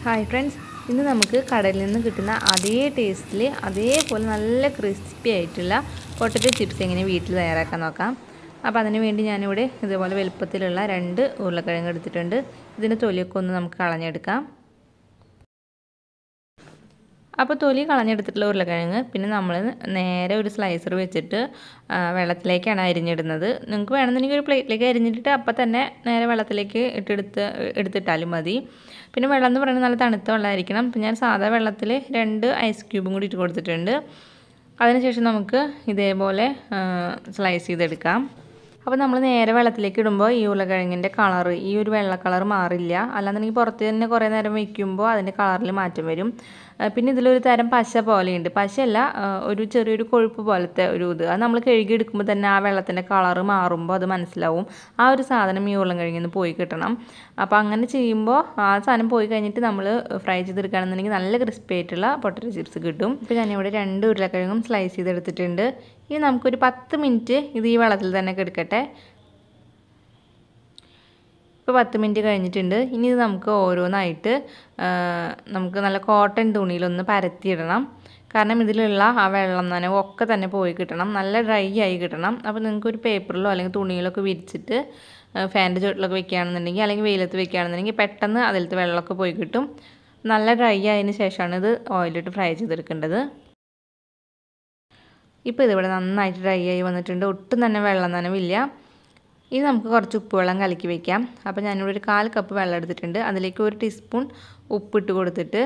Hi friends, ഇന്ന് നമുക്ക് കടയിൽ നിന്ന് കിട്ടുന്ന അതേ ടേസ്റ്റിൽ അതേപോലെ നല്ല ക്രിസ്പി ആയിട്ടുള്ള പൊട്ടറ്റോ ചിപ്സ് എങ്ങനെ വീട്ടിൽ തയ്യാറാക്കാൻ നോക്കാം. അപ്പോൾ അതിന് വേണ്ടി ഞാനിവിടെ ഇതുപോലെ വലുപ്പത്തിലുള്ള 2 ഉരുളക്കിഴങ്ങ് എടുത്തിട്ടുണ്ട്. ഇതിൻ്റെ തൊലിയൊക്കെ ഒന്ന് നമുക്ക് കളഞ്ഞെടുക്കാം. അപ്പോൾ തൊലി കളഞ്ഞെടുത്തിട്ടുള്ള ഉരുളക്കിഴങ്ങ് പിന്നെ നമ്മൾ നേരെ ഒരു സ്ലൈസർ വെച്ചിട്ട് വെള്ളത്തിലേക്കാണ് അരിഞ്ഞിടുന്നത്. നിങ്ങൾക്ക് വേണമെന്നുണ്ടെങ്കിൽ ഒരു പ്ലേറ്റിലേക്ക് അരിഞ്ഞിട്ട് അപ്പം തന്നെ നേരെ വെള്ളത്തിലേക്ക് എടുത്തിട്ടാലും മതി. പിന്നെ വെള്ളം എന്ന് പറയുന്നത് നല്ല തണുത്ത വെള്ളമായിരിക്കണം. അപ്പം ഞാൻ സാധാ വെള്ളത്തിൽ 2 ഐസ് ക്യൂബും കൂടി ഇട്ട് കൊടുത്തിട്ടുണ്ട്. അതിനുശേഷം നമുക്ക് ഇതേപോലെ സ്ലൈസ് ചെയ്തെടുക്കാം. അപ്പോൾ നമ്മൾ നേരെ വെള്ളത്തിലേക്ക് ഇടുമ്പോൾ ഈ ഉരുളക്കിഴങ്ങിൻ്റെ കളർ, ഈ ഒരു വെള്ള കളർ മാറില്ല. അല്ലാന്നുണ്ടെങ്കിൽ പുറത്ത് തന്നെ കുറേ നേരം വയ്ക്കുമ്പോൾ അതിൻ്റെ കളറിൽ മാറ്റം വരും. പിന്നെ ഇതിലൊരു തരം പശ പോലെയുണ്ട്. പശയല്ല, ഒരു ചെറിയൊരു കൊഴുപ്പ് പോലത്തെ ഒരു ഇത്. അത് നമ്മൾ കഴുകിയെടുക്കുമ്പോൾ തന്നെ ആ വെള്ളത്തിൻ്റെ കളർ മാറുമ്പോൾ അത് മനസ്സിലാവും. ആ ഒരു സാധനം ഈ ഉരുളക്കിഴങ്ങിൽ നിന്ന് പോയി കിട്ടണം. അപ്പോൾ അങ്ങനെ ചെയ്യുമ്പോൾ ആ സാധനം പോയി കഴിഞ്ഞിട്ട് നമ്മൾ ഫ്രൈ ചെയ്തെടുക്കുകയാണെന്നുണ്ടെങ്കിൽ നല്ല ക്രിസ്പി ആയിട്ടുള്ള പൊട്ടറ്റോ ചിപ്സ് കിട്ടും. ഇപ്പോൾ ഞാനിവിടെ 2 ഉരുളക്കിഴങ്ങും സ്ലൈസ് ചെയ്തെടുത്തിട്ടുണ്ട്. ഇനി നമുക്കൊരു 10 മിനിറ്റ് ഇത് ഈ വെള്ളത്തിൽ തന്നെ കിടക്കട്ടെ. ഇപ്പോൾ 10 മിനിറ്റ് കഴിഞ്ഞിട്ടുണ്ട്. ഇനി ഇത് നമുക്ക് ഓരോന്നായിട്ട് നമുക്ക് നല്ല കോട്ടൺ തുണിയിലൊന്ന് പരത്തിയിടണം. കാരണം ഇതിലുള്ള ആ വെള്ളം നനവ് ഒക്കെ തന്നെ പോയി കിട്ടണം, നല്ല ഡ്രൈ ആയി കിട്ടണം. അപ്പോൾ നിങ്ങൾക്കൊരു പേപ്പറിലോ അല്ലെങ്കിൽ തുണിയിലൊക്കെ വിരിച്ചിട്ട് ഫാനിൻ്റെ ചുവട്ടിലൊക്കെ വെക്കുകയാണെന്നുണ്ടെങ്കിൽ അല്ലെങ്കിൽ വെയിലത്ത് വെക്കുകയാണെന്നുണ്ടെങ്കിൽ പെട്ടെന്ന് അതിലത്തെ വെള്ളമൊക്കെ പോയി കിട്ടും. നല്ല ഡ്രൈ ആയതിന് ശേഷമാണ് ഇത് ഓയിലിട്ട് ഫ്രൈ ചെയ്തെടുക്കേണ്ടത്. ഇപ്പോൾ ഇതിവിടെ നന്നായിട്ട് ഡ്രൈ ആയി വന്നിട്ടുണ്ട്. ഒട്ടും തന്നെ വെള്ളം നനവില്ല. ഇനി നമുക്ക് കുറച്ച് ഉപ്പുവെള്ളം കലക്കി വയ്ക്കാം. അപ്പോൾ ഞാനിവിടെ ഒരു 1/4 കപ്പ് വെള്ളം എടുത്തിട്ടുണ്ട്. അതിലേക്ക് 1 ടീസ്പൂൺ ഉപ്പിട്ട് കൊടുത്തിട്ട്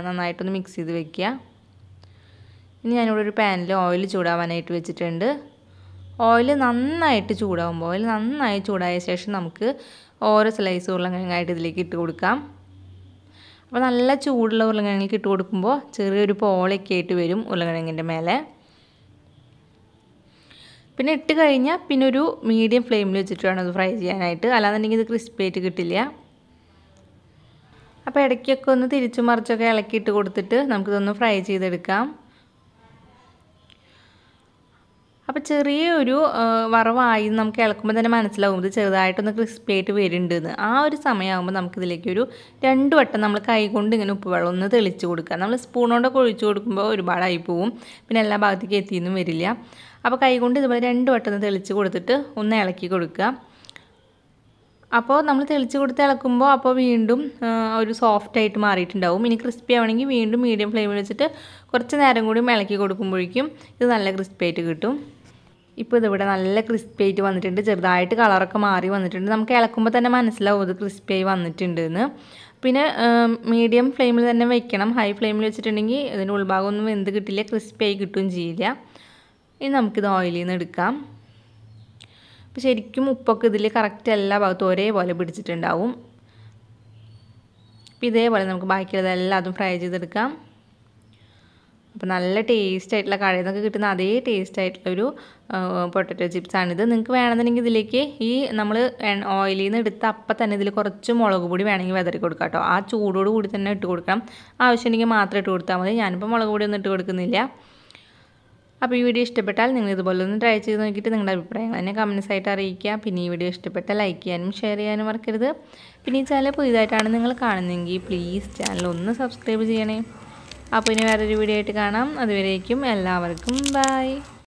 നന്നായിട്ടൊന്ന് മിക്സ് ചെയ്ത് വെക്കുക. ഇനി ഞാനിവിടെ ഒരു പാനിൽ ഓയിൽ ചൂടാവാനായിട്ട് വെച്ചിട്ടുണ്ട്. ഓയിൽ നന്നായിട്ട് ചൂടാകുമ്പോൾ നന്നായി ചൂടായ ശേഷം നമുക്ക് ഓരോ സ്ലൈസ് ഉരുളക്കിഴങ്ങായിട്ട് ഇതിലേക്ക് ഇട്ട് കൊടുക്കാം. അപ്പോൾ നല്ല ചൂടുള്ള ഉരുളക്കിഴങ്ങിലേക്ക് ഇട്ട് കൊടുക്കുമ്പോൾ ചെറിയൊരു പോളയൊക്കെ ആയിട്ട് വരും ഉരുളക്കിഴങ്ങിൻ്റെ മേലെ. പിന്നെ ഇട്ട് കഴിഞ്ഞാൽ പിന്നെ ഒരു മീഡിയം ഫ്ലെയിമിൽ വെച്ചിട്ട് വേണം അത് ഫ്രൈ ചെയ്യാനായിട്ട്. അല്ലാന്നുണ്ടെങ്കിൽ ഇത് ക്രിസ്പി ആയിട്ട് കിട്ടില്ല. അപ്പോൾ ഇടയ്ക്കൊക്കെ ഒന്ന് തിരിച്ചു മറിച്ചൊക്കെ ഇളക്കിയിട്ട് കൊടുത്തിട്ട് നമുക്കിതൊന്ന് ഫ്രൈ ചെയ്തെടുക്കാം. അപ്പോൾ ചെറിയൊരു വറവായി നമുക്ക് ഇളക്കുമ്പോൾ തന്നെ മനസ്സിലാവും ഇത് ചെറുതായിട്ടൊന്ന് ക്രിസ്പി ആയിട്ട് വരുന്നുണ്ടെന്ന്. ആ ഒരു സമയമാകുമ്പോൾ നമുക്കിതിലേക്ക് ഒരു 2 വട്ടം നമ്മൾ കൈ കൊണ്ട് ഇങ്ങനെ ഉപ്പുവെള്ളം ഒന്ന് തെളിച്ച് കൊടുക്കുക. നമ്മൾ സ്പൂൺ കൊണ്ടൊക്കെ ഒഴിച്ച് കൊടുക്കുമ്പോൾ ഒരുപാടായി പോവും, പിന്നെ എല്ലാ ഭാഗത്തേക്കും എത്തിയൊന്നും വരില്ല. അപ്പോൾ കൈ കൊണ്ട് ഇതുപോലെ 2 വട്ടം ഒന്ന് തെളിച്ച് കൊടുത്തിട്ട് ഒന്ന് ഇളക്കി കൊടുക്കുക. അപ്പോൾ നമ്മൾ തെളിച്ച് കൊടുത്ത് ഇളക്കുമ്പോൾ അപ്പോൾ വീണ്ടും ഒരു സോഫ്റ്റായിട്ട് മാറിയിട്ടുണ്ടാവും. ഇനി ക്രിസ്പി ആവണമെങ്കിൽ വീണ്ടും മീഡിയം ഫ്ലെയിമിൽ വെച്ചിട്ട് കുറച്ച് നേരം കൂടി ഇളക്കി കൊടുക്കുമ്പോഴേക്കും ഇത് നല്ല ക്രിസ്പി ആയിട്ട് കിട്ടും. ഇപ്പോൾ ഇതിവിടെ നല്ല ക്രിസ്പി ആയിട്ട് വന്നിട്ടുണ്ട്. ചെറുതായിട്ട് കളറൊക്കെ മാറി വന്നിട്ടുണ്ട്. നമുക്ക് ഇളക്കുമ്പോൾ തന്നെ മനസ്സിലാവും ഇത് ക്രിസ്പി ആയി വന്നിട്ടുണ്ട് എന്ന്. പിന്നെ മീഡിയം ഫ്ലെയിമിൽ തന്നെ വെക്കണം. ഹൈ ഫ്ലെയിമിൽ വെച്ചിട്ടുണ്ടെങ്കിൽ ഇതിൻ്റെ ഉൾഭാഗം ഒന്നും വെന്ത് കിട്ടില്ല, ക്രിസ്പി ആയി കിട്ടുകയും ചെയ്യില്ല. ഇനി നമുക്കിത് ഓയിലിൽ നിന്ന് എടുക്കാം. അപ്പോൾ ശരിക്കും ഉപ്പൊക്കെ ഇതിൽ കറക്റ്റ് എല്ലാ ഭാഗത്തും ഒരേപോലെ പിടിച്ചിട്ടുണ്ടാവും. അപ്പോൾ ഇതേപോലെ നമുക്ക് ബാക്കിയുള്ളതെല്ലാം അതും ഫ്രൈ ചെയ്തെടുക്കാം. അപ്പോൾ നല്ല ടേസ്റ്റ് ആയിട്ടുള്ള കടയിൽ നിന്നൊക്കെ കിട്ടുന്ന അതേ ടേസ്റ്റ് ആയിട്ടുള്ളൊരു പൊട്ടറ്റോ ചിപ്സാണിത്. നിങ്ങൾക്ക് വേണമെന്നുണ്ടെങ്കിൽ ഇതിലേക്ക് ഈ നമ്മൾ ഓയിലിൽ നിന്ന് എടുത്ത അപ്പം തന്നെ ഇതിൽ കുറച്ച് മുളക് പൊടി വേണമെങ്കിൽ വിതറി കൊടുക്കാം കേട്ടോ. ആ ചൂടോട് കൂടി തന്നെ ഇട്ട് കൊടുക്കണം. ആവശ്യമുണ്ടെങ്കിൽ മാത്രം ഇട്ട് കൊടുത്താൽ മതി. ഞാനിപ്പോൾ മുളക് പൊടി ഒന്നും ഇട്ട് കൊടുക്കുന്നില്ല. അപ്പോൾ ഈ വീഡിയോ ഇഷ്ടപ്പെട്ടാൽ നിങ്ങൾ ഇതുപോലെ ഒന്ന് ട്രൈ ചെയ്ത് നോക്കിയിട്ട് നിങ്ങളുടെ അഭിപ്രായങ്ങൾ എന്നെ കമൻസ് ആയിട്ട് അറിയിക്കുക. പിന്നെ ഈ വീഡിയോ ഇഷ്ടപ്പെട്ടാൽ ലൈക്ക് ചെയ്യാനും ഷെയർ ചെയ്യാനും മറക്കരുത്. പിന്നെ ഈ ചാനൽ പുതിയതായിട്ടാണ് നിങ്ങൾ കാണുന്നതെങ്കിൽ പ്ലീസ് ചാനൽ ഒന്ന് സബ്സ്ക്രൈബ് ചെയ്യണേ. അപ്പോൾ ഇനി വേറൊരു വീഡിയോ ആയിട്ട് കാണാം. അതുവരേക്കും എല്ലാവർക്കും ബൈ.